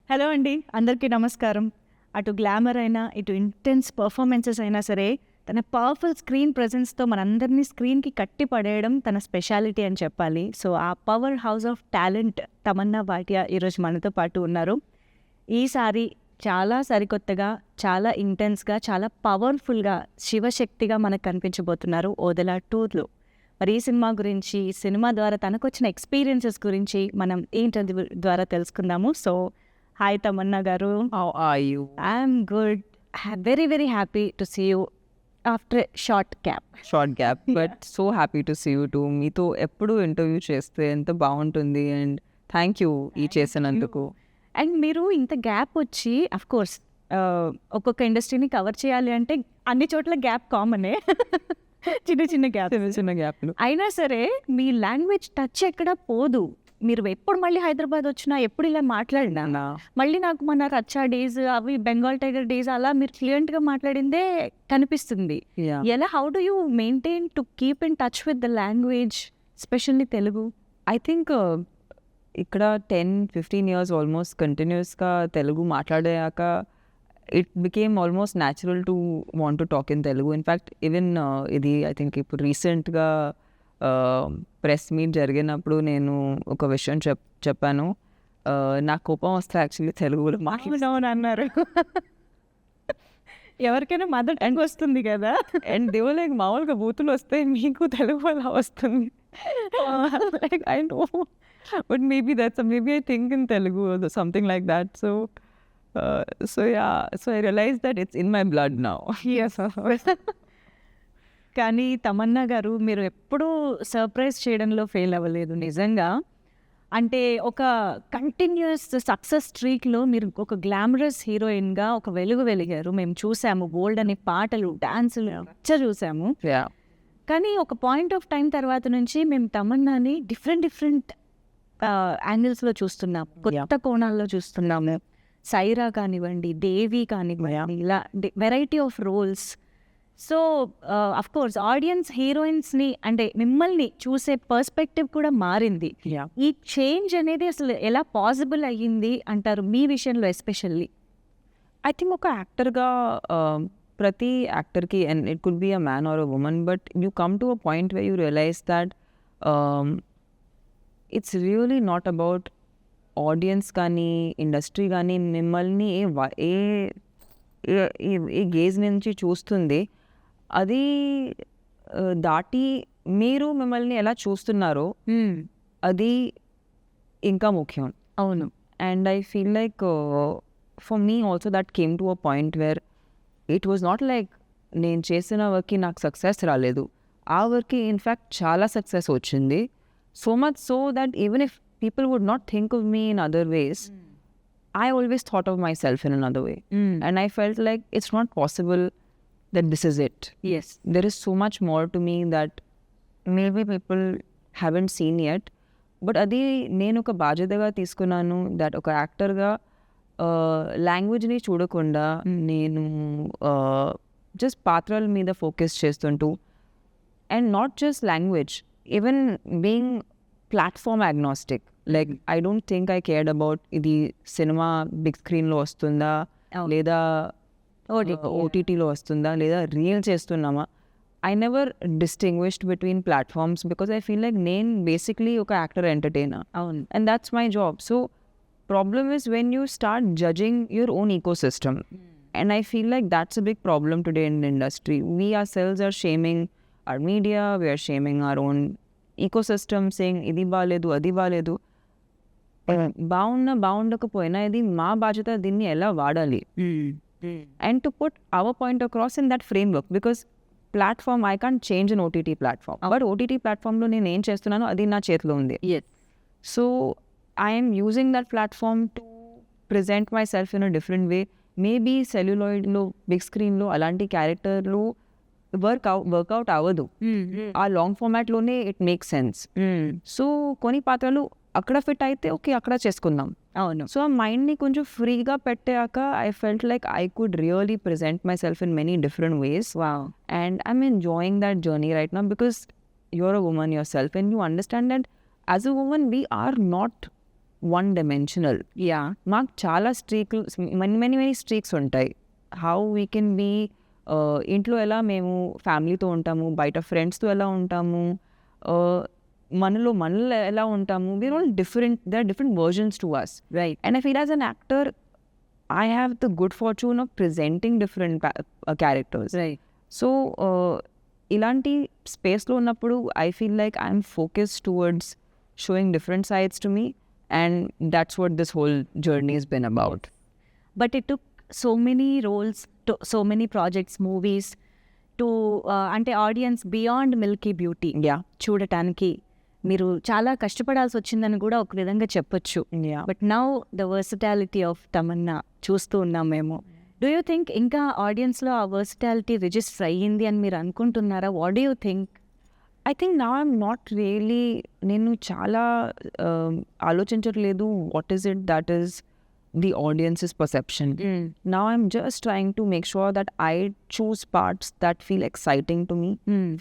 Hello అండి, అందరికీ నమస్కారం. అటు గ్లామర్ అయినా, ఇటు ఇంటెన్స్ పర్ఫార్మెన్సెస్ అయినా సరే, తన పవర్ఫుల్ స్క్రీన్ ప్రెజెన్స్‌తో మనందరినీ స్క్రీన్‌కి కట్టి పడేయడం తన స్పెషాలిటీ అని చెప్పాలి. సో, ఆ power house of talent Tamannaah Bhatia ఈరోజు మనతో పాటు ఉన్నారు. ఈసారి చాలా సరికొత్తగా, చాలా ఇంటెన్స్‌గా, చాలా పవర్‌ఫుల్‌గా, శివశక్తిగా మనకు కనిపించబోతున్నారు 'ఓదెల 2'లో. మరి ఈ సినిమా గురించి, ఈ సినిమా ద్వారా తనకొచ్చిన ఎక్స్‌పీరియన్సెస్ గురించి మనం ఈ ఇంటర్వ్యూ ద్వారా తెలుసుకుందాము. సో, హాయ్ తమన్నా గారు. How are you? I'm good. Very very happy to see you after short gap. Short gap, but so happy to see you too. మీతో ఎప్పుడు ఇంటర్వ్యూ చేస్తే ఎంత బాగుంటుంది అండ్ థ్యాంక్ యూ ఈ చేసినందుకు. అండ్ మీరు ఇంత గ్యాప్ వచ్చి కోర్స్ ఒక్కొక్క ఇండస్ట్రీని కవర్ చేయాలి అంటే అన్ని చోట్ల గ్యాప్ కామనే. చిన్న చిన్న గ్యాప్. చిన్న చిన్న గ్యాప్లు. అయినా సరే మీ లాంగ్వేజ్ టచ్ ఎక్కడ పోదు. మీరు ఎప్పుడు మళ్ళీ హైదరాబాద్ వచ్చినా, ఎప్పుడు ఇలా మాట్లాడినా మళ్ళీ నాకు మన రచ్చా డేస్, అవి బెంగాల్ టైగర్ డేస్ అలా మీరు ఫ్లూయెంట్గా మాట్లాడిందే కనిపిస్తుంది. Yeah. ఎలా how do you maintain to keep in touch with the language, specially Telugu? I think ఇక్కడ 10-15 ఇయర్స్ ఆల్మోస్ట్ కంటిన్యూస్గా తెలుగు మాట్లాడాక it became almost natural to want to talk in Telugu. In fact even ఇది I think ఇప్పుడు రీసెంట్గా ప్రెస్ మీట్ జరిగినప్పుడు నేను ఒక విషయం చెప్పాను. నా కోపం వస్తే యాక్చువల్లీ తెలుగులో అవునవును అన్నారు. ఎవరికైనా మదర్ టంగ్ వస్తుంది కదా. అండ్ దేవో లైక్ మామూలుగా బూతులు వస్తే మీకు తెలుగు అలా వస్తుంది. Like I know but maybe I think in Telugu something like that. So I realise that it's in my blood now. కానీ తమన్నా గారు, మీరు ఎప్పుడూ సర్ప్రైజ్ చేయడంలో ఫెయిల్ అవ్వలేదు నిజంగా. అంటే ఒక కంటిన్యూస్ సక్సెస్ స్ట్రీక్లో మీరు ఒక గ్లామరస్ హీరోయిన్గా ఒక వెలుగు వెలిగారు. మేము చూసాము బోల్డ్ అనే పాటలు, డాన్సులు చూసాము. కానీ ఒక పాయింట్ ఆఫ్ టైం తర్వాత నుంచి మేము తమన్నాని డిఫరెంట్ యాంగిల్స్లో చూస్తున్నాం, కొత్త కోణాల్లో చూస్తున్నాము. సైరా కానివ్వండి, దేవి కానివ్వండి, ఇలా variety of roles. So course audience హీరోయిన్స్ని అంటే మిమ్మల్ని చూసే పర్స్పెక్టివ్ కూడా మారింది. ఈ చేంజ్ అనేది అసలు ఎలా పాసిబుల్ అయ్యింది అంటారు మీ విషయంలో ఎస్పెషల్లీ? ఐ థింక్ ఒక యాక్టర్గా ప్రతి యాక్టర్కి, and it could be a man or a woman, but you come to a point where you realise that it's really not about audience కానీ ఇండస్ట్రీ కానీ మిమ్మల్ని ఏ గేజ్ నుంచి చూస్తుంది అది దాటి మీరు మిమ్మల్ని ఎలా చూస్తున్నారో అది ఇంకా ముఖ్యం. అవును. And I feel like for me also that came to a point where it was not like నేను చేసిన వర్క్కి నాకు సక్సెస్ రాలేదు. ఆ వర్క్కి ఇన్ఫ్యాక్ట్ చాలా సక్సెస్ వచ్చింది. So much so that even if people would not think of me in other ways, I always thought of myself in another way. And I felt like it's not possible that this is it. Yes. There is so much more to me that maybe people haven't seen yet. But adi nenu oka బాధ్యతగా తీసుకున్నాను that ఒక యాక్టర్గా లాంగ్వేజ్ని చూడకుండా నేను just పాత్రల మీద focus చేస్తుంటూ, and not just language, even being platform agnostic. Like I don't think I cared about ఇది cinema big స్క్రీన్లో వస్తుందా లేదా ఓటీటీలో వస్తుందా లేదా రీల్ చేస్తున్నామా. I never distinguished between platforms because I feel like నేను బేసిక్లీ ఒక యాక్టర్ ఎంటర్టైనర్. అవును. And that's my job. So problem is when you start judging your own ecosystem. And I feel like that's a big problem today in the industry. We ourselves are shaming our media, we are shaming our own ecosystem, saying ఇది బాలేదు అది బాలేదు. బాగుండకపోయినా ఇది మా బాధ్యత, దీన్ని ఎలా వాడాలి. And to put our point across in that framework, because platform I can't change in OTT platform, but OTT ప్లాట్ఫామ్లో నేను ఏం చేస్తున్నానో అది నా చేతిలో ఉంది. So I'm using that platform to present myself in a different way. Maybe సెల్యులాయిడ్లో big స్క్రీన్లో అలాంటి క్యారెక్టర్లు వర్కౌట్ అవ్వదు. ఆ లాంగ్ ఫార్మాట్లోనే ఇట్ మేక్ సెన్స్. సో కొన్ని పాత్రలు అక్కడ ఫిట్ అయితే ఓకే అక్కడ చేసుకుందాం. అవును. సో ఆ మైండ్ని కొంచెం ఫ్రీగా పెట్టాక I felt like I could really present myself in many different ways. And I'm enjoying that journey right now because you're a woman yourself and you understand that as a woman we are not one dimensional. Yeah మాకు చాలా స్ట్రీక్లు many streaks ఉంటాయి. How we can be ఇంట్లో ఎలా మేము ఫ్యామిలీతో ఉంటాము, బయట ఫ్రెండ్స్తో ఎలా ఉంటాము, మనలో ఎలా ఉంటాము, we are all different. They are different versions to us. Right and I feel as an actor I have the good fortune of presenting different characters. Right so ఇలాంటి స్పేస్లో ఉన్నప్పుడు I feel like I'm focus towards showing different sides to me, and that's what this whole journey has been about. But it took so many roles, so many projects, movies to అంటే audience beyond milky beauty Yeah. చూడటానికి మీరు చాలా కష్టపడాల్సి వచ్చిందని కూడా ఒక విధంగా చెప్పొచ్చు. Yeah. But now the versatility of Tamannaah చూస్తూ ఉన్నాం మేము. డూ యూ థింక్ ఇంకా ఆడియన్స్లో ఆ వర్సిటాలిటీ రిజిస్టర్ అయ్యింది అని మీరు అనుకుంటున్నారా? What do you think? I think now I'm not really, నేను చాలా ఆలోచించట్లేదు what is it that is the audience's perception. Now I'm just trying to make sure that I choose parts that feel exciting to me,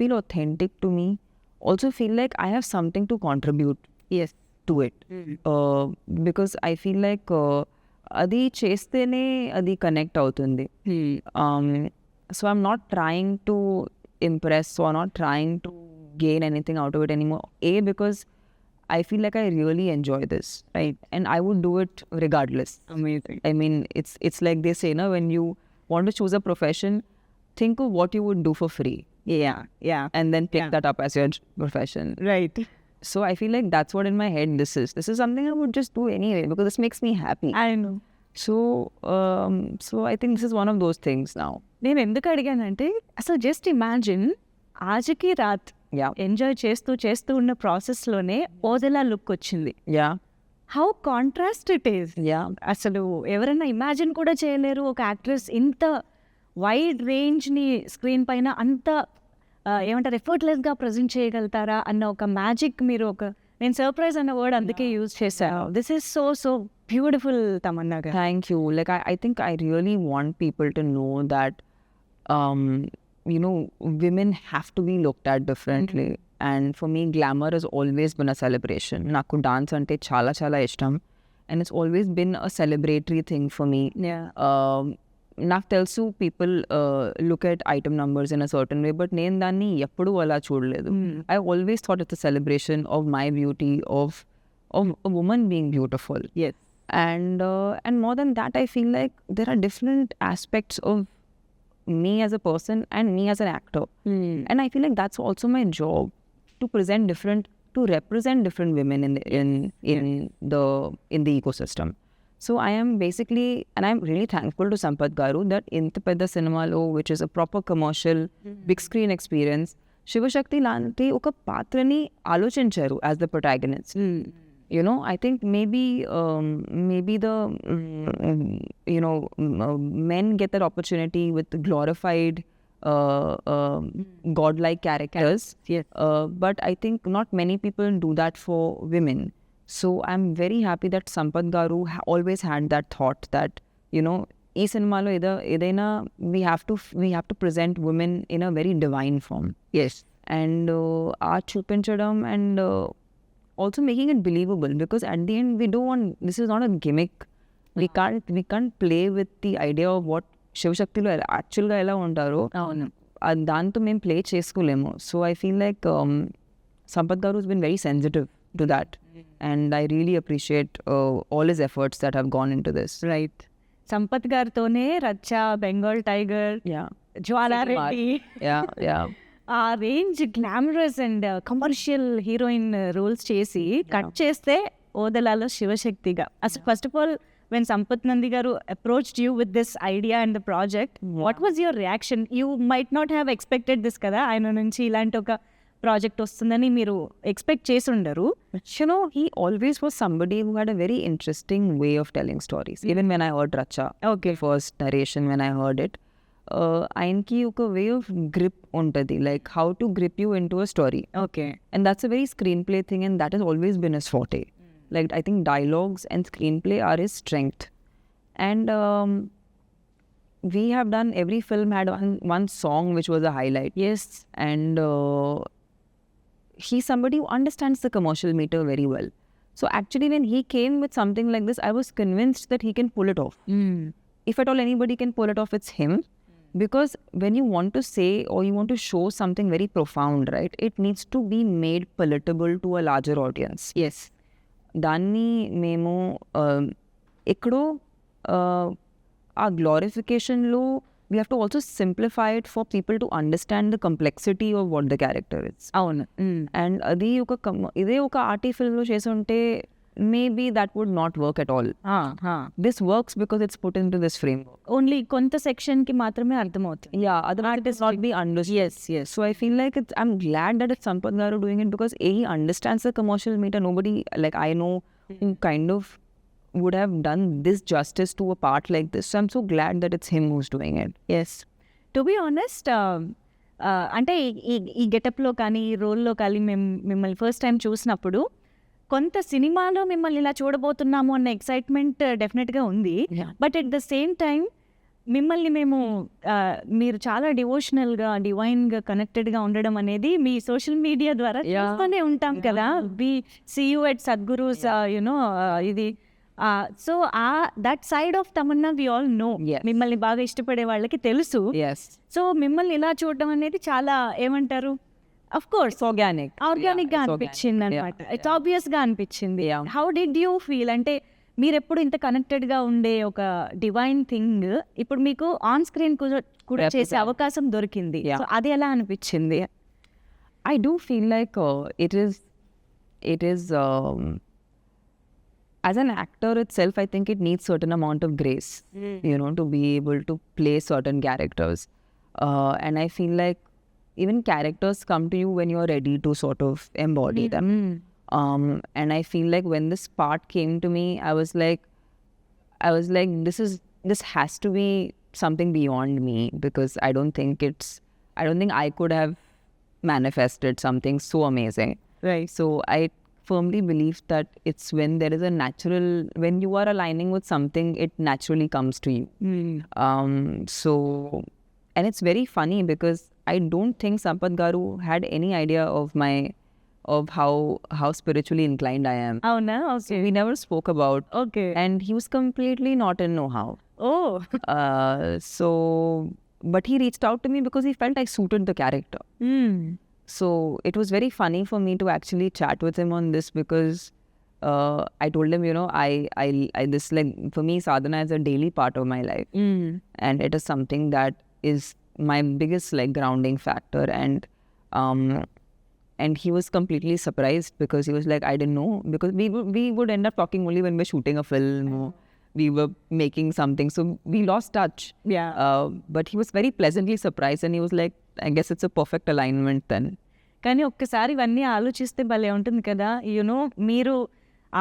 feel authentic to me, also feel like I have something to contribute yes to it. Because I feel like అది చేస్తేనే అది connect అవుతుంది. So I'm not trying to impress or not trying to gain anything out of it anymore. Because I feel like I really enjoy this, right? And I would do it regardless. Amazing. I mean, it's like they say, no, when you want to choose a profession, think of what you would do for free yeah yeah and then pick Yeah. that up as your profession. Right. So I feel like that's what in my head this is. This is something I would just do anyway because this makes me happy. I know. So I think this is one of those things now. నేను ఎందుకు అడిగానంటే అసలు just imagine ఆజకి రాత్ Yeah. Enjoy చేస్తూ ఉన్న ప్రాసెస్లోనే Odela look వచ్చింది. Yeah. How contrast it is. Yeah. అసలు ఎవరైనా imagine కూడా చేయలేరు ఒక యాక్ట్రెస్ ఇంత వైడ్ రేంజ్ని స్క్రీన్ పైన అంత ఏమంటారు ఎఫర్ట్లెస్గా ప్రజెంట్ చేయగలుగుతారా అన్న ఒక మ్యాజిక్ మీరు నేను సర్ప్రైజ్ అన్న వర్డ్ అందుకే యూజ్ చేశాను. This is so beautiful Tamannaah గారు. Thank you. Like I think I really want people to know that you know, women have to be looked at differently. And for me, glamour has always been a celebration. Naku dance ante chala ishtam, and it's always been a celebratory thing for me. నాకు తెలుసు people look at item numbers in a certain way, but నేను దాన్ని ఎప్పుడూ అలా చూడలేదు. I always thought it's a celebration of my beauty, of a woman being beautiful. Yes. And more than that, I feel like there are different aspects of me as a person and me as an actor. And I feel like that's also my job, to represent different women in the ecosystem. So I am basically, and I'm really thankful to Sampath Garu that Inta Pedda Cinemalo, which is a proper commercial big screen experience, Shivashakti lanti oka patrani alochincharu as the protagonist. You know, I think maybe the men get that opportunity with the glorified godlike characters. Yes. But I think not many people do that for women. So I'm very happy that Sampath Garu always had that thought that, you know, ee cinemalo edaina we have to present women in a very divine form. Yes. And art chupinchadam and also making it believable, because at the end this is not a gimmick. We can't play with the idea of what Shivashaktiలో యాక్చువల్గా ఎలా ఉంటారో అవును. దాంతో మేము play చేసుకోలేము. So I feel like Sampath Garu has been very sensitive to that, and I really appreciate all his efforts that have gone into this. Right. Sampath గారితోనే Racha, Bengal tiger, Yeah. Jwala Reddy, Yeah. ఆ range glamorous and commercial heroine roles చేసి cut చేస్తే ఓదలాలో శివశక్తిగా. అసలు first of all when Sampath Nandi గారు approached you with this idea and the project, what was your reaction? You might not have expected this కదా, ఆయన నుంచి ఇలాంటి ఒక ప్రాజెక్ట్ వస్తుందని మీరు ఎక్స్పెక్ట్ చేసి ఉండరు. You know, he always was somebody who had a very interesting way of telling stories. Even when I heard Racha, first narration, when I heard it, ఆయనకి ఒక వే ఆఫ్ గ్రిప్ ఉంటుంది, like how to grip you in to a story. Okay. And that's a very screenplay thing, and that has always been his forte. Like, I think dialogues and screenplay are his strength. And we have done, every film had one song which was a highlight. Yes. And he's somebody who understands the commercial meter very well. So actually when he came with something like this, I was convinced that he can pull it off. If at all anybody can pull it off, it's him. Because when you want to say or you want to show something very profound, right, it needs to be made palatable to a larger audience. Yes దాన్ని మేము ఎక్కడో ఆ గ్లోరిఫికేషన్లో we have to also simplify it for people to understand the complexity of what the character it's. అవును and అది ఇదే ఒక arty ఫిల్మ్లో చేసి ఉంటే maybe that would not work at all. This works because it's put into this framework. Only కొంత సెక్షన్కి మాత్రమే అర్థమవుతుంది. Yeah, otherwise it is not be understood. Yes. So I feel like I'm glad that it's Sampath Garu doing it because he understands the commercial meter. Nobody like I know who kind of would have done this justice to a part like this. So I'm so glad that it's him who's doing it. Yes to be honest అంటే ఈ గెటప్లో కానీ ఈ రోల్లో కానీ మిమ్మల్ని first time చూసినప్పుడు కొంత సినిమాలో మిమ్మల్ని ఇలా చూడబోతున్నాము అన్న ఎక్సైట్మెంట్ డెఫినెట్గా ఉంది. Yeah. But at the same time మిమ్మల్ని మేము మీరు చాలా డివోషనల్గా డివైన్గా కనెక్టెడ్గా ఉండడం అనేది మీ సోషల్ మీడియా ద్వారా చూస్తూనే ఉంటాం కదా. We see you at Sadhguru's you know ఇది so that side of Tamannaah we all know. Yes. మిమ్మల్ని బాగా ఇష్టపడే వాళ్ళకి తెలుసు. Yes. సో మిమ్మల్ని ఇలా చూడడం అనేది చాలా ఏమంటారు of course It's organic. Organic గా Yeah, it's అనిపించింది organic. అనమాట. Yeah, ఇట్స్ ఆబ్వియస్ గా అనిపించింది. Yeah. How did you feel అంటే మీరు ఎప్పుడు ఇంత కనెక్టెడ్ గా ఉండే ఒక డివైన్ థింగ్ ఇప్పుడు మీకు ఆన్ స్క్రీన్ కూడా చేసే Represent. అవకాశం దొరికింది. Yeah. సో అది ఎలా అనిపించింది? I do feel like it is as an actor itself, I think it needs certain amount of grace, you know, to be able to play certain characters. And I feel like even characters come to you when you're ready to sort of embody them. And I feel like when this part came to me, I was like, this has to be something beyond me because I don't think I could have manifested something so amazing. Right. So I firmly believe that it's when there is when you are aligning with something, it naturally comes to you. So, and it's very funny because I don't think Sampath Garu had any idea of how spiritually inclined I am. అవునా? So okay we never spoke about, okay and he was completely not in know-how. Oh So, but he reached out to me because he felt I suited the character. So it was very funny for me to actually chat with him on this because I told him, you know, I this like for me sadhana is a daily part of my life, and it is something that is my biggest like grounding factor. And he was completely surprised because he was like, I didn't know, because we would end up talking only when we're shooting a film or we were making something, so we lost touch. Yeah But he was very pleasantly surprised and he was like, I guess it's a perfect alignment then. కానీ ఒక్కసారి ఇవన్నీ ఆలోచిస్తే భలే ఉంటుంది కదా. You know మీరు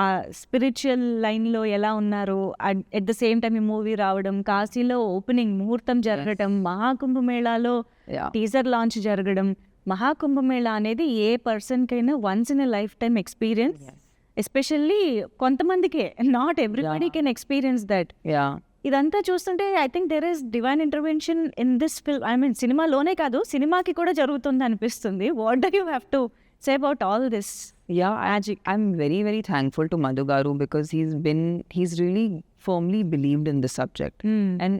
ఆ spiritual లైన్లో ఎలా ఉన్నారు, ఎట్ ద సేమ్ టైం ఈ మూవీ రావడం, కాశీలో ఓపెనింగ్ ముహూర్తం జరగడం, మహాకుంభమేళాలో Yeah. టీజర్ లాంచ్ జరగడం. మహాకుంభమేళా అనేది ఏ పర్సన్కైనా once in a lifetime experience. Especially కొంతమందికే, not everybody can experience that. Yeah. ఇదంతా చూస్తుంటే I think there is divine intervention in this film. I mean సినిమాలోనే కాదు, సినిమాకి కూడా జరుగుతుంది అనిపిస్తుంది. What do you have to say about all this Yeah, I'm very, very thankful to Madhu Garu because he's really firmly believed in the subject. And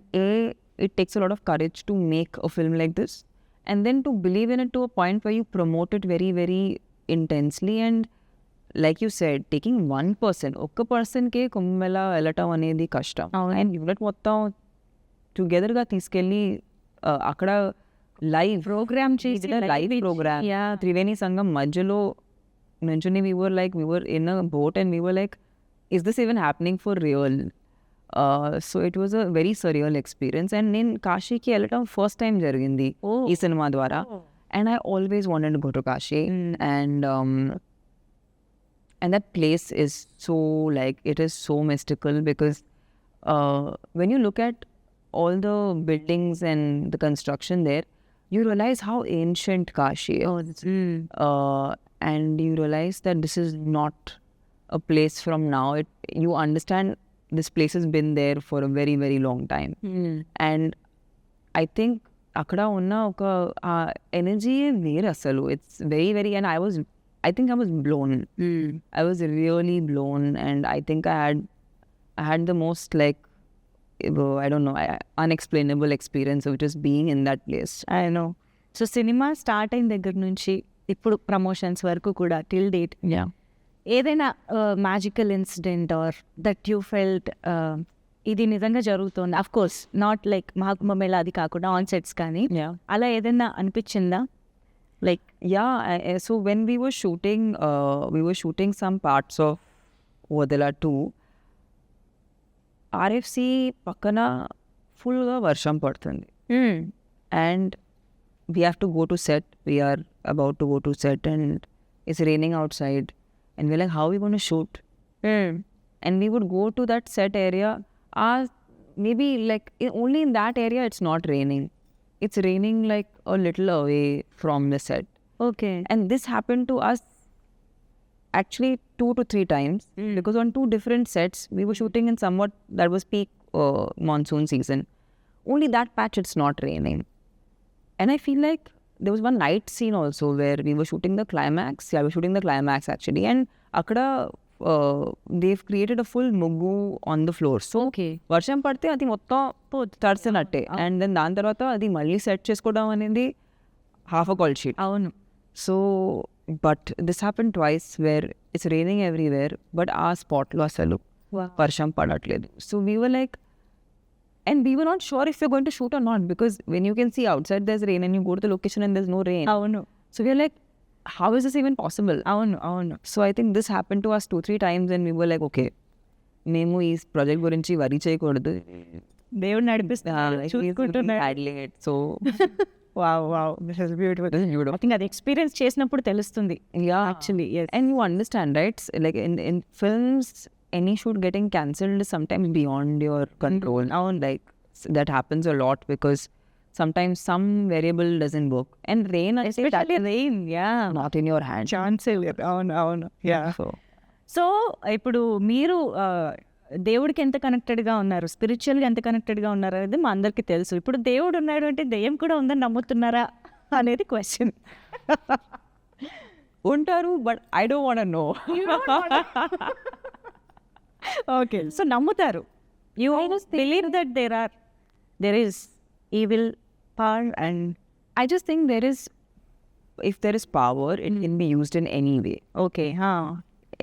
it takes a lot of courage to make a film like this. And then to believe in it to a point where you promote it very, very intensely. And like you said, taking one person, ఒక్క పర్సన్కే కుంభమేళా వెళ్ళటం అనేది కష్టం. And unit మొత్తం టుగెదర్గా తీసుకెళ్ళి అక్కడ live programme చేసి live programme Triveni సంఘం మధ్యలో నుంచుని we were in a boat and we were like, is this even happening for real? So it was a very surreal experience. And నేను కాశీకి వెళ్ళటం ఫస్ట్ టైం జరిగింది ఈ సినిమా ద్వారా. And I always wanted to go to Kashi. And that place is so like, it is so mystical because when you look at all the buildings and the construction there, you realize how ancient Kashi is. And you realize that this is not a place from now. You understand this place has been there for a very, very long time. And I think అక్కడ ఉన్న ఒక energy వేరే అసలు. It's very very, and I was I think I was blown. I was really blown, and I think I had the most like I don't know, unexplainable experience of just being in that place. I know. So cinema start అయిన దగ్గర నుంచి ఇప్పుడు promotions వరకు కూడా till date Yeah. ఏదైనా magical incident or that you felt ఇది నిజంగా జరుగుతుంది, of course not like Mahakumbh Mela అది కాకుండా ఆన్ సెట్స్ కానీ Yeah. అలా ఏదైనా అనిపించిందా? Like Yeah. So when we were shooting some parts of Vodala 2. RFC పక్కన ఫుల్గా వర్షం పడుతుంది, and we have to go to set. We are about to go to set and it's raining outside, and we're like, how are we going to shoot? And we would go to that set area. Maybe like only in that area it's not raining. It's raining like a little away from the set. Okay. And this happened to us actually 2 to 3 times, because on 2 different sets we were shooting in somewhat that was peak monsoon season. Only that patch it's not raining. And I feel like there was one night scene also where we were shooting the climax. Yeah, we were shooting the climax actually, and akada they've created a full muggu on the floor. So okay. వర్షం పడితే అది మొత్తం తడిసినట్టే, and then దాని తర్వాత అది మళ్ళీ set చేసుకోవడం అనేది హాఫ్ అ కాల్ షీట్. అవును. So, but this happened twice where it's raining everywhere, but our spot lo asalu varsham padatledu. So we were like, and we were not sure if we're going to shoot or not, because when you can see outside there's rain and you go to the location and there's no rain. అవును. So we are like, how is this even possible? అవును. అవును. So I think this happened to us 2-3 times, and we were like, okay, మేము ఈ project గురించి worry చేయకూడదు, దేవుడు నడిపిస్తున్నారు, చూసుకుంటున్నారు. Handling it. So wow wow, this is beautiful. I think అది ఎక్స్పీరియన్స్ చేసినప్పుడు తెలుస్తుంది. Yeah. Actually, yes. And you understand, right? Like in films, any shoot getting cancelled is sometimes beyond your control. Like that happens a lot because sometimes some variable doesn't work. And rain, I say that Especially rain, yeah. not in your hand. ఛాన్సే లేదు. అవును. అవును. Yeah. So, so ఇప్పుడు మీరు దేవుడికి ఎంత కనెక్టెడ్గా ఉన్నారు, స్పిరిచువల్గా ఎంత కనెక్టెడ్గా ఉన్నారు అనేది మా అందరికీ తెలుసు. ఇప్పుడు దేవుడు ఉన్నాడు అంటే దెయ్యం కూడా ఉందని నమ్ముతున్నారా అనేది క్వశ్చన్. ఉంటారు, but I don't want to know. Okay. So నమ్ముతారు. You believe that there is evil power and I just think if there is power, it can be used in any way. Okay.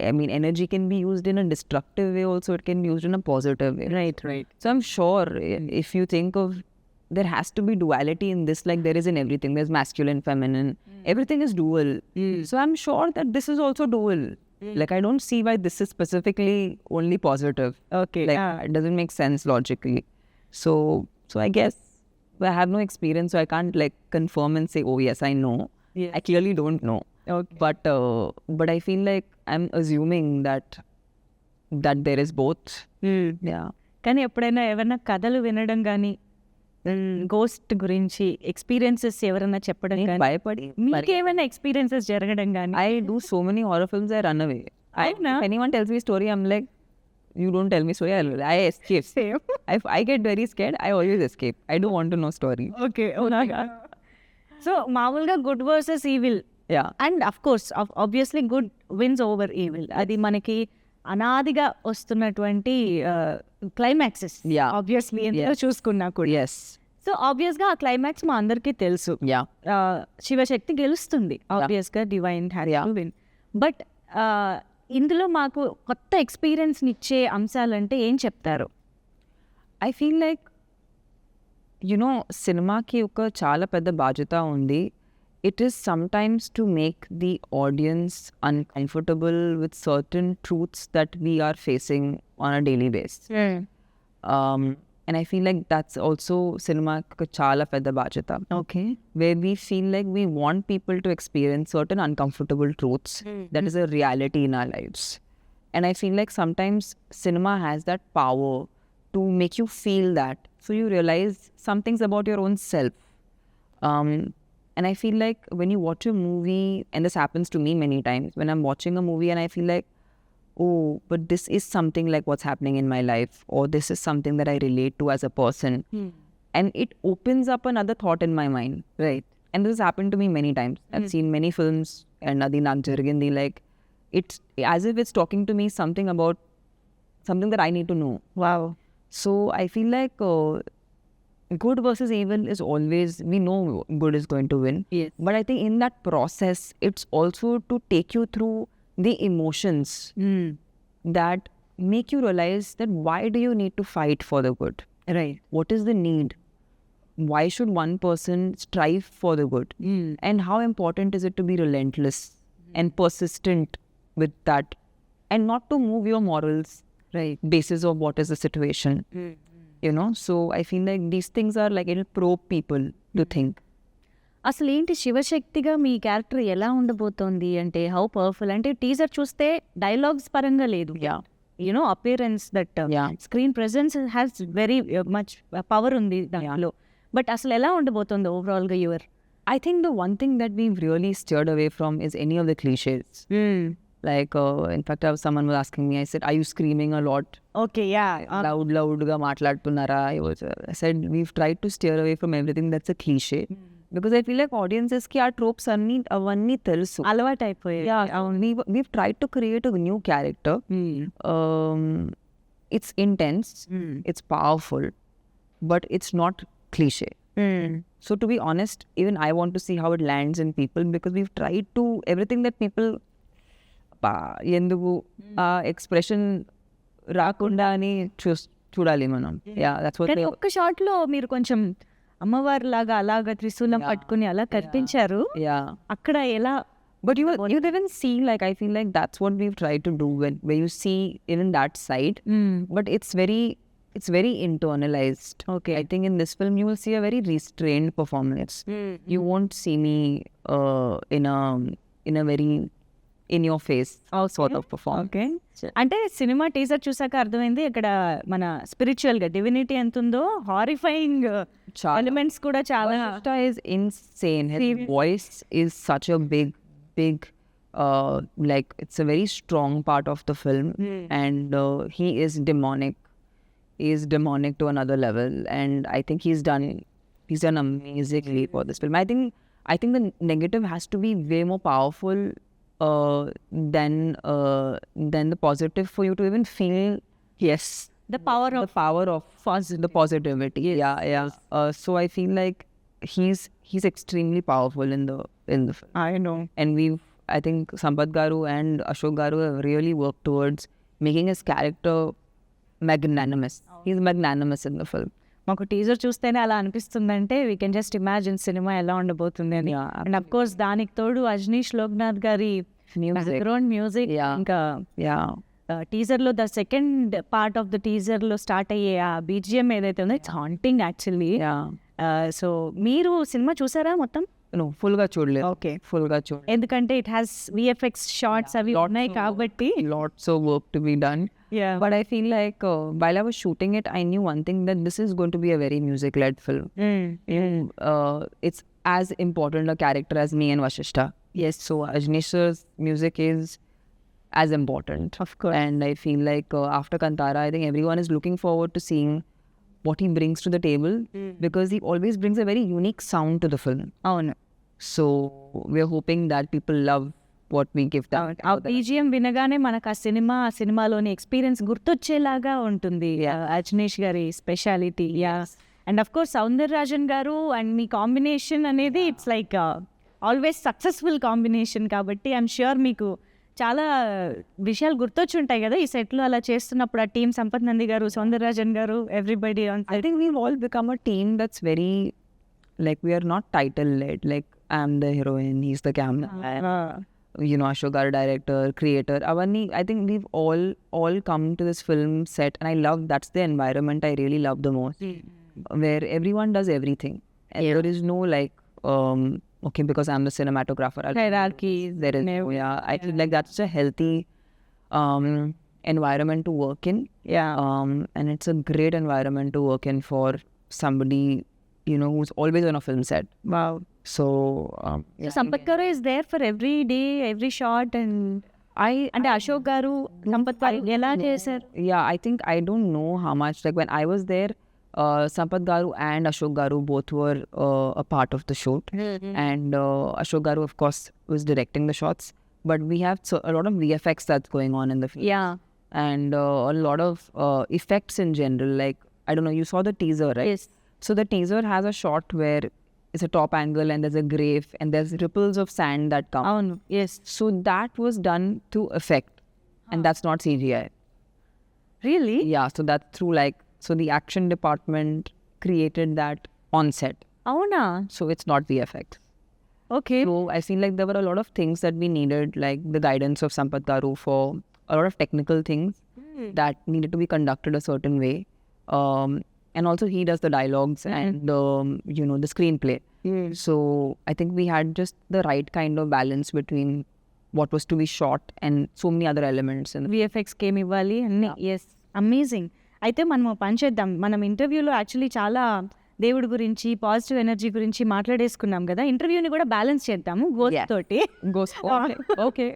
I mean, energy can be used in a destructive way also, it can be used in a positive way. Right. Right. So I'm sure if you think of, there has to be duality in this, like there is in everything. There's masculine, feminine, everything is dual. So I'm sure that this is also dual. Like I don't see why this is specifically only positive. Okay. Like it doesn't make sense logically. So I guess I have no experience, so I can't like confirm and say, oh yes, I know. Yes. I clearly don't know. Okay. But I feel like I'm assuming that there is both. Yeah. కానీ ఎప్పుడైనా ఏమైనా కథలు వినడం కానీ ghost గురించి experiences ఎవరైనా చెప్పడం నేను కానీ భయపడి మీకేమైనా ఎక్స్పీరియన్సెస్ జరగడం కానీ? I do so many horror films, I run away. అవునా? If anyone tells me a story, I'm like, you don't tell me story, I escape. Same. If I get very scared, I always escape. I don't want to know story. Okay. So మామూలుగా good versus evil, Yeah. And of course obviously good wins over evil, అది మనకి అనాదిగా వస్తున్నటువంటి climaxes. Yeah. Obviously ఎంత చూసుకున్నా కూడా. Yes. So ఆబ్వియస్గా ఆ క్లైమాక్స్ మా అందరికీ తెలుసు. Yeah. శివశక్తి గెలుస్తుంది, ఆబ్వియస్గా divine has Yeah. To win. But ఇందులో మాకు కొత్త ఎక్స్పీరియన్స్ని ఇచ్చే అంశాలంటే ఏం చెప్తారు? I feel like, you know, సినిమాకి ఒక చాలా పెద్ద బాధ్యత ఉంది. It is sometimes to make the audience uncomfortable with certain truths that we are facing on a daily basis. And I feel like that's also cinema ka chala pedda bajata, okay. where we feel like we want people to experience certain uncomfortable truths that is a reality in our lives. And I feel like sometimes cinema has that power to make you feel that, so you realize some things about your own self. And I feel like when you watch a movie, and this happens to me many times, when I'm watching a movie and I feel like, oh, but this is something like what's happening in my life, or this is something that I relate to as a person. And it opens up another thought in my mind. Right. And this has happened to me many times. I've seen many films and adi నాకు జరిగింది, like it's as if it's talking to me something about something that I need to know. Wow. So I feel like good versus evil is always, we know good is going to win. Yes. But I think in that process, it's also to take you through the emotions that make you realize that why do you need to fight for the good? Right. What is the need? Why should one person strive for the good? And how important is it to be relentless and persistent with that, and not to move your morals Right. basis of what is the situation, you know? So I feel like these things are like, it'll probe people to think. అసలు ఏంటి శివశక్తిగా మీ character ఎలా ఉండబోతోంది అంటే how powerful అంటే teaser చూస్తే dialogues పరంగా లేదు Yeah. You know appearance that Yeah. Screen presence has very much power ఉంది దాంట్లో బట్ అసలు ఎలా ఉండబోతోంది ఓవరాల్గా your I think the one thing that we've really steered away from is any of the cliches. Like, in fact, someone was asking me, I said, are you screaming a lot? Okay yeah Loud ga maatladutunnara? I said, we've tried to steer away from everything that's a cliche. Because I feel like audiences ki aa tropes avanni telusu. అలవాటు అయిపోయాయి Yeah, we've tried to create a new character. It's intense, it's powerful, but it's not cliche. So to be honest, even I want to see how it lands in people, because we've tried to, everything that people ఎందుకు ఆ expression రాకుండా అని చూడాలి మనం. Yeah, that's what కానీ ఒక్క shot లో మీరు కొంచెం అమ్మవారి లాగా అలాగా త్రిశూలం పట్టుకుని అలా కనిపించారు. Yeah. అక్కడ ఎలా But you didn't see, like, I feel like that's what we've tried to do where you see even that side. But it's very internalized. Okay. I think in this film you will see a very restrained performance. You won't see me in a very in your face sort of performance. Okay అంటే cinema teaser చూసాక అర్థమైంది ఇక్కడ మన spiritual గా divinity ఎంత ఉందో, horrifying elements కూడా చాలా. Vashishta is insane. His voice is such a big like, it's a very strong part of the film. And he is demonic. He is demonic to another level, and I think he's done amazingly for this film. I think the negative has to be way more powerful than the positive for you to even feel, yes, The power of the positivity. Yeah. So I feel like he's extremely powerful in the film. I know. And I think Sampath Garu and Ashok Garu have really worked towards making his character magnanimous. He's magnanimous in the film. మాకు teaser చూస్తేనే అలా అనిపిస్తుందంటే we can just imagine cinema ఎలా ఉండబోతుంది అని. Yeah, and of course దానికి తోడు అజనీష్ లోక్నాథ్ గారి బ్యాక్గ్రౌండ్ మ్యూజిక్, Yeah. ఇంకా Yeah. టీజర్ లో the second part of the teaser లో స్టార్ట్ అయ్యే ఆ బీజిఎం ఏదైతే ఉందో it's haunting actually. Yeah. So మీరు సినిమా చూసారా మొత్తం? No, full ga చూడలేదు. ఓకే, Full ga చూడలేదు. ఎందుకంటే ఇట్ హ్యాస్ విఎఫ్ఎక్స్ షార్ట్స్ అవి ఉన్నాయి కాబట్టి. Lots of work to be done. Yeah. But I feel like while I was shooting it, I knew one thing, that this is going to be a very music-led film. It's as important a character as me and Vashishta. Yes, so Ajnesh's music is as important. Of course. And I feel like after Kantara, I think everyone is looking forward to seeing what he brings to the table, because he always brings a very unique sound to the film. అవును. So we're hoping that people love what we give them. ఆ BGM వినగానే మనకు ఆ సినిమాలోని experience గుర్తొచ్చేలాగా ఉంటుంది. అజనీష్ గారి speciality. And of course Soundararajan గారు and me combination అనేది it's like always successful combination కాబట్టి ఐఎమ్ ష్యూర్ మీకు చాలా విషయాలు గుర్తొచ్చి ఉంటాయి కదా ఈ సెట్లో అలా చేస్తున్నప్పుడు. ఆ టీం సంపత్ నంది గారు, సౌందరరాజన్ గారు, everybody. I think we've all become a team that's very, like, we are not title led. Like, I'm the heroine, he's the camera, you know, Ashok Garu director, creator. Avanni, I think we've all come to this film set, and I love, that's the environment I really love the most, where everyone does everything, and there is no like okay, because I'm the cinematographer, Hierarchy. there is no, I feel like that's a healthy environment to work in. And it's a great environment to work in for somebody, you know, who's always on a film set. Wow. So Sampath garu is there for every day, every shot. And అంటే అశోక్ గారు సంపత్ గారు ఎలా చేశారు? I think I don't know how much, like, when I was there, Sampath Garu and Ashok Garu both were a part of the shoot. And Ashok Garu, of course, was directing the shots. But we have a lot of VFX that's going on in the film. Yeah. And a lot of effects in general. Like, I don't know, you saw the teaser, right? Yes. So the teaser has a shot where it's a top angle and there's a grave and there's ripples of sand that come. అవును. Yes. So that was done through effect. And that's not CGI. Really? Yeah, so that's through like, so the action department created that on set. అవునా? So it's not VFX. Okay. So I feel like there were a lot of things that we needed, like the guidance of Sampath Garu for a lot of technical things that needed to be conducted a certain way. And also he does the dialogues and, you know, the screenplay. So I think we had just the right kind of balance between what was to be shot and so many other elements. And విఎఫ్ఎక్స్కి ఏమి ఇవ్వాలి అన్నీ. Yes, amazing. అయితే మనం ఓ పని చేద్దాం. మనం ఇంటర్వ్యూలో యాక్చువల్లీ చాలా దేవుడి గురించి, పాజిటివ్ ఎనర్జీ గురించి మాట్లాడేసుకున్నాం కదా. ఇంటర్వ్యూని కూడా బ్యాలెన్స్ చేద్దాము గోస్ట్ Yeah. తోటి. Ghost. Okay.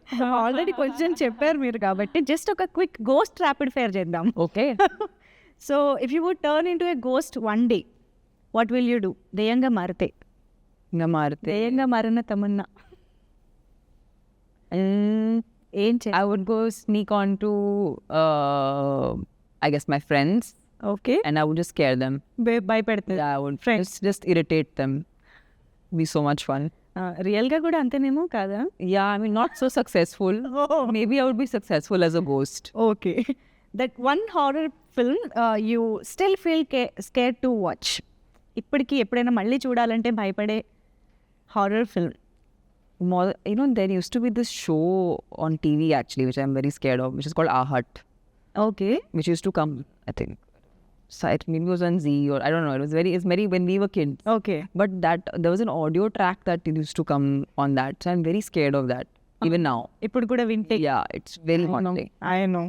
ఆల్రెడీ కొంచెం చెప్పారు మీరు కాబట్టి జస్ట్ ఒక క్విక్ గోస్ట్ ర్యాపిడ్ ఫైర్ చేద్దాం. Okay. So if you would turn into a ghost one day, what will you do? దెయ్యంగా మారితే. Namarte. దెయ్యంగా మారిన తమన్నా ఏం చే I would go sneak on to, I guess, my friends, okay. and I would just scare them. భయపెడుతుంది. Yeah, I would Friends. just irritate them. Be so much fun. రియల్గా కూడా అంతేనేమో కాదా? Yeah, I mean, not so successful. Maybe I would be successful as a ghost. Okay. That one horror film you still feel scare to watch. ఇప్పటికీ ఎప్పుడైనా మళ్ళీ చూడాలంటే భయపడే horror film. More, you know, there used to be this show on TV actually, which I'm very scared of, which is called Ahat, okay. which used to come, I think, so it maybe was on Z or I don't know. It's very when we were kids. Okay. But that there was an audio track that used to come on that, so I'm very scared of that even now. ఇప్పుడు కూడా వింటే. Yeah, it's very haunting. I know.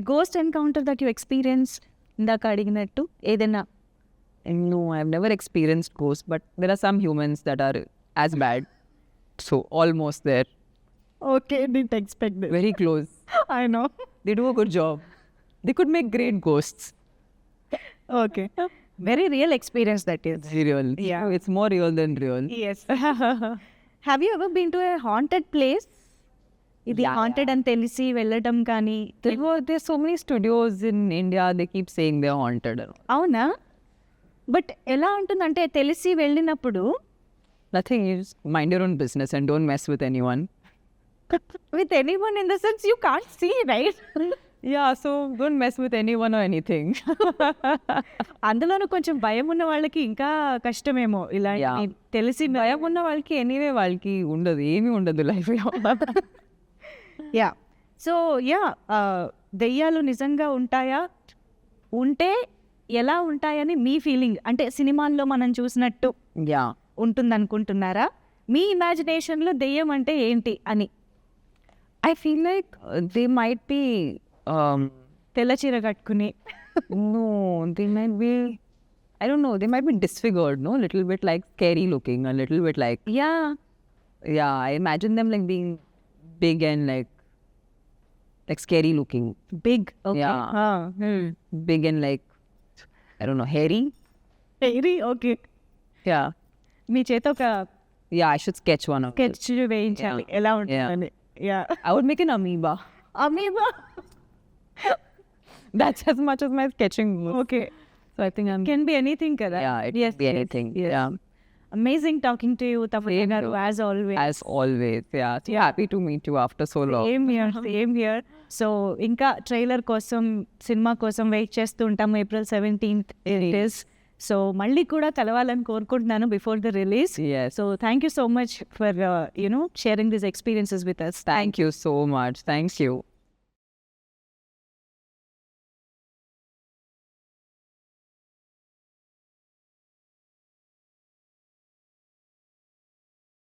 A ghost encounter that you experience, ఇందాక అడిగినట్టు ఏదైనా. No, I've never experienced ghosts, but there are some humans that are as bad. So almost there, okay. Did expect this. very close. I know. They do a good job. They could make great ghosts. Okay. Very real experience that is. Very real. Yeah. It's more real than real. Yes. Have you ever been to a haunted place? ఇది Yeah, haunted అని తెలిసి వెళ్ళటం కానీ. There's so many studios in India. They keep saying they're haunted. అవునా? But ఎలా ఉంటుందంటే తెలిసి వెళ్ళినప్పుడు Nothing. You just mind your own business and don't mess with anyone. With anyone in the sense you can't see, right? Yeah, so don't mess with anyone or anything. అందులోనూ కొంచెం భయం ఉన్న వాళ్ళకి ఇంకా కష్టమేమో ఇలా Yeah. తెలిసి భయం ఉన్న వాళ్ళకి ఎనీవే వాళ్ళకి ఉండదు, ఏమీ ఉండదు లైఫ్లో. యా. సో యా, దెయ్యాలు నిజంగా ఉంటాయా? ఉంటే ఎలా ఉంటాయని మీ ఫీలింగ్? అంటే సినిమాల్లో మనం చూసినట్టు యా, ఉంటుందనుకుంటున్నారా? మీ ఇమాజినేషన్లో దెయ్యం అంటే ఏంటి అని? I feel like they might be తెల్ల చీర కట్టుకుని. no, they might be, I don't know, they might be disfigured, no, little bit like scary looking, a little bit like, yeah. yeah, I imagine them like being big and like scary looking, big. Yeah. big and like, I don't know, hairy. Okay. Yeah, మీ చేత ఒక yeah, I should sketch one of it. Sketch వేయించాలి ఎలా ఉంటుందని. Yeah. I would make an amoeba. Amoeba. That's as much as my sketching goes. Okay. So I think I'm, can be anything కదా. yeah, it can be anything. Yeah, amazing talking to you Tapasya Same garu, to- as always. as always. Yeah, so happy to meet you after so long. Same here. So ఇంకా trailer కోసం, cinema కోసం wait చేస్తూ ఉంటాము. April 17th it is. So మళ్ళీ కూడా కలవాలని కోరుకుంటున్నాను before the release. Yes. So thank you so much for sharing this experiences with us. Thank you so much. Thank you.